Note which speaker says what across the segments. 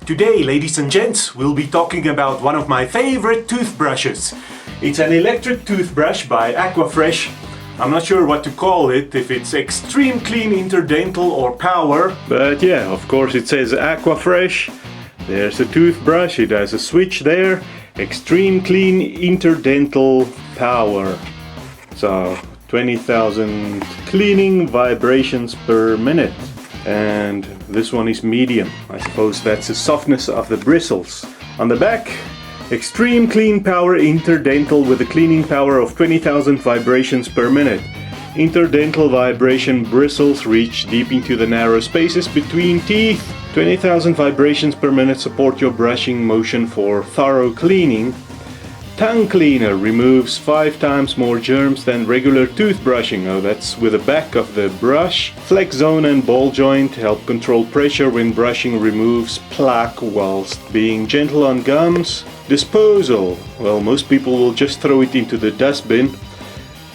Speaker 1: Today, ladies and gents, we'll be talking about one of my favorite toothbrushes. It's an electric toothbrush by Aquafresh. I'm not sure what to call it, if it's Extreme Clean Interdental or Power. But yeah, of course it says Aquafresh. There's a toothbrush, it has a switch there. Extreme Clean Interdental Power. So 20,000 cleaning vibrations per minute. And this one is medium. I suppose that's the softness of the bristles. On the back, Extreme Clean Power Interdental with a cleaning power of 20,000 vibrations per minute. Interdental vibration bristles reach deep into the narrow spaces between teeth. 20,000 vibrations per minute support your brushing motion for thorough cleaning. Tongue cleaner removes 5 times more germs than regular toothbrushing. Oh, that's with the back of the brush. Flex zone and ball joint help control pressure when brushing, removes plaque whilst being gentle on gums. Disposal, well, most people will just throw it into the dustbin.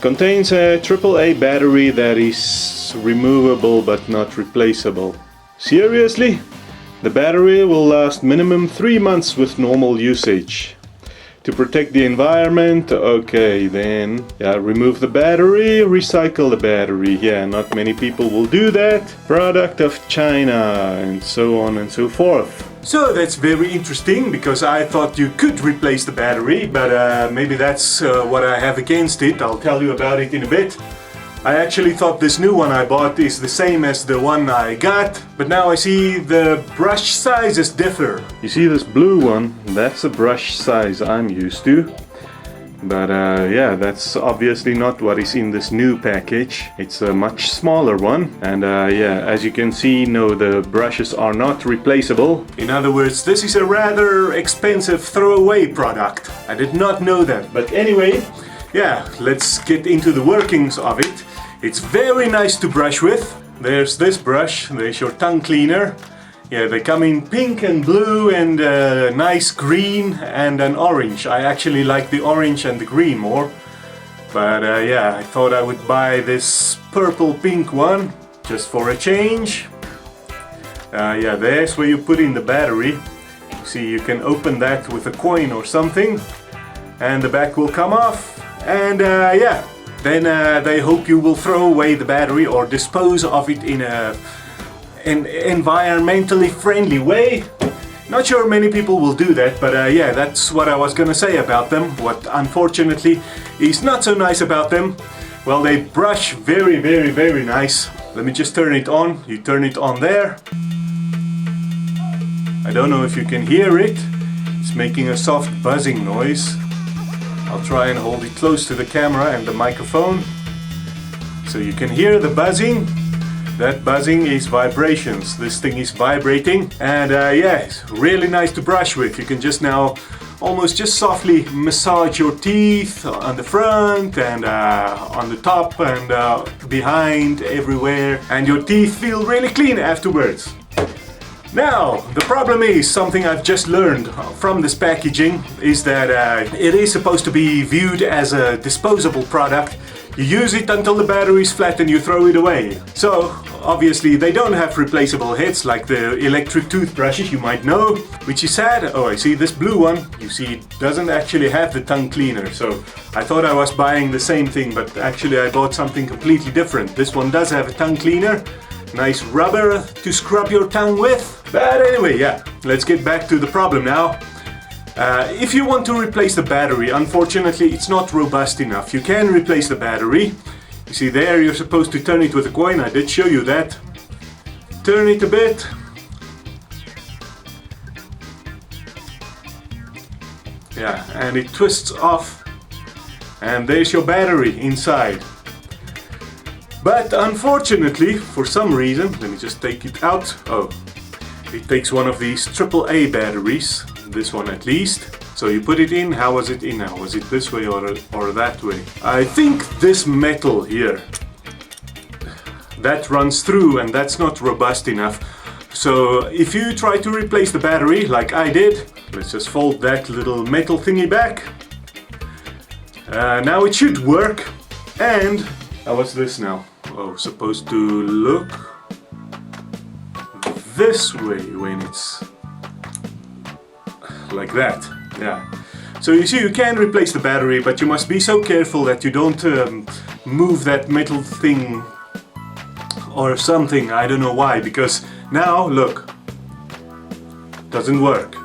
Speaker 1: Contains a AAA battery that is removable but not replaceable. Seriously? The battery will last minimum 3 months with normal usage. To protect the environment, okay, then remove the battery, recycle the battery. Yeah, not many people will do that. Product of China, and so on and so forth. So that's very interesting, because I thought you could replace the battery, but maybe that's what I have against it. I'll tell you about it in a bit. I actually thought this new one I bought is the same as the one I got, but now I see the brush sizes differ. You see this blue one? That's the brush size I'm used to. But yeah, that's obviously not what is in this new package. It's a much smaller one. And yeah, as you can see, no, the brushes are not replaceable. In other words, this is a rather expensive throwaway product. I did not know that. But anyway, yeah, let's get into the workings of it. It's very nice to brush with. There's this brush, there's your tongue cleaner. Yeah, they come in pink and blue and nice green and an orange. I actually like the orange and the green more. But yeah, I thought I would buy this purple pink one just for a change. Yeah, there's where you put in the battery. See, you can open that with a coin or something and the back will come off. And yeah, then they hope you will throw away the battery or dispose of it in an environmentally friendly way. Not sure many people will do that, but yeah, that's what I was gonna say about them. What unfortunately is not so nice about them, well, they brush very, very, very nice. Let me just turn it on. You turn it on there. I don't know if you can hear it. It's making a soft buzzing noise. I'll try and hold it close to the camera and the microphone so you can hear the buzzing. That buzzing is vibrations. This thing is vibrating, and yeah, it's really nice to brush with. You can just now almost just softly massage your teeth on the front and on the top and behind, everywhere, and your teeth feel really clean afterwards. Now, the problem is, something I've just learned from this packaging, is that it is supposed to be viewed as a disposable product. You use it until the battery is flat and you throw it away. So, obviously they don't have replaceable heads like the electric toothbrushes you might know, which is sad. Oh, I see this blue one. You see, it doesn't actually have the tongue cleaner. So, I thought I was buying the same thing, but actually I bought something completely different. This one does have a tongue cleaner. Nice rubber to scrub your tongue with. But anyway, yeah, let's get back to the problem now. If you want to replace the battery, unfortunately it's not robust enough. You can replace the battery. You see there, you're supposed to turn it with a coin. I did show you that. Turn it a bit. Yeah, and it twists off. And there's your battery inside. But unfortunately, for some reason, let me just take it out. Oh, it takes one of these AAA batteries, this one at least. So you put it in. How was it in now? Was it this way or that way? I think this metal here, that runs through, and that's not robust enough. So if you try to replace the battery like I did, let's just fold that little metal thingy back. Now it should work. And how was this now? Oh, supposed to look this way when it's like that. Yeah. So you see, you can replace the battery, but you must be so careful that you don't move that metal thing or something. I don't know why, because now look, doesn't work.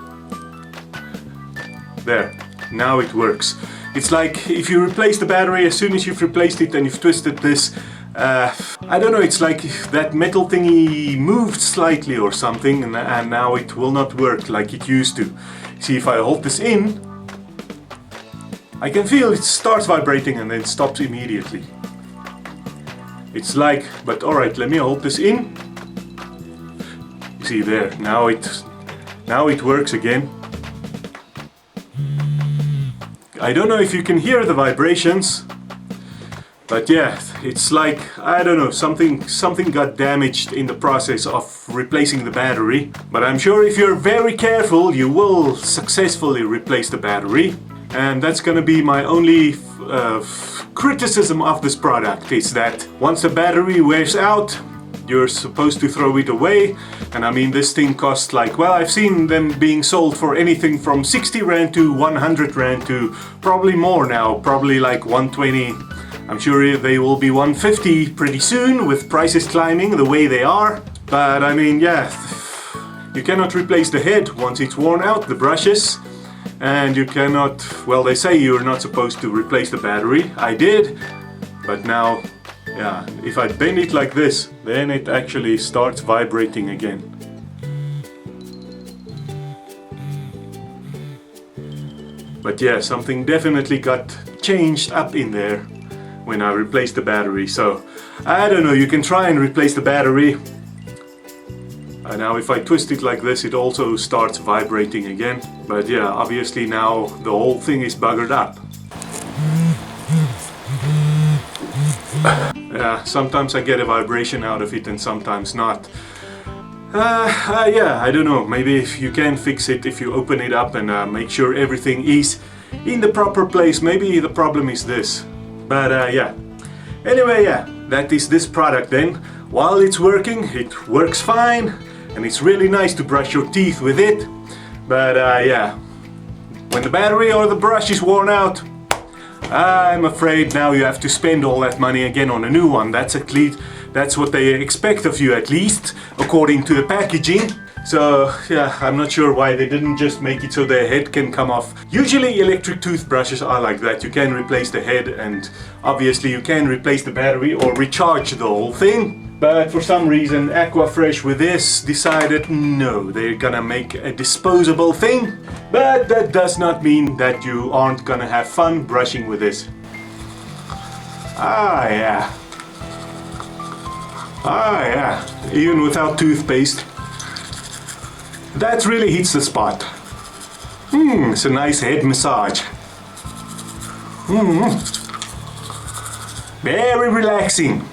Speaker 1: There, now it works. It's like if you replace the battery, as soon as you've replaced it and you've twisted this, I don't know, it's like that metal thingy moved slightly or something, and now it will not work like it used to. See, if I hold this in, I can feel it starts vibrating and then stops immediately. It's like, but alright, let me hold this in. You see there, now it works again. I don't know if you can hear the vibrations, but yeah, it's like, I don't know, something got damaged in the process of replacing the battery. But I'm sure if you're very careful, you will successfully replace the battery. And that's gonna be my only criticism of this product, is that once the battery wears out, you're supposed to throw it away. And I mean, this thing costs like, well, I've seen them being sold for anything from 60 Rand to 100 Rand to probably more now, probably like 120. I'm sure they will be 150 pretty soon, with prices climbing the way they are. But I mean, yeah, you cannot replace the head once it's worn out, the brushes. And you cannot, well, they say you're not supposed to replace the battery. I did, but now, yeah, if I bend it like this, then it actually starts vibrating again. But yeah, something definitely got changed up in there when I replaced the battery. So, I don't know, you can try and replace the battery. And now if I twist it like this, it also starts vibrating again. But yeah, obviously now the whole thing is buggered up. Yeah, sometimes I get a vibration out of it and sometimes not. Yeah, I don't know, maybe if you can fix it, if you open it up and make sure everything is in the proper place. Maybe the problem is this. But yeah, anyway, yeah, that is this product then. While it's working, it works fine. And it's really nice to brush your teeth with it. But yeah, when the battery or the brush is worn out, I'm afraid now you have to spend all that money again on a new one. That's what they expect of you, at least, according to the packaging. So yeah, I'm not sure why they didn't just make it so the head can come off. Usually electric toothbrushes are like that. You can replace the head and obviously you can replace the battery or recharge the whole thing. But for some reason Aquafresh with this decided no, they're gonna make a disposable thing. But that does not mean that you aren't gonna have fun brushing with this. Ah yeah. Ah yeah, even without toothpaste. That really hits the spot. It's a nice head massage. Very relaxing.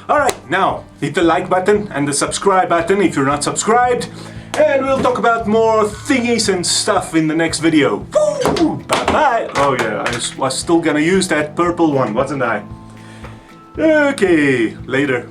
Speaker 1: Alright, now hit the like button and the subscribe button if you're not subscribed. And we'll talk about more thingies and stuff in the next video. Woo! Bye bye! Oh yeah, I was still gonna use that purple one, wasn't I? Okay, later.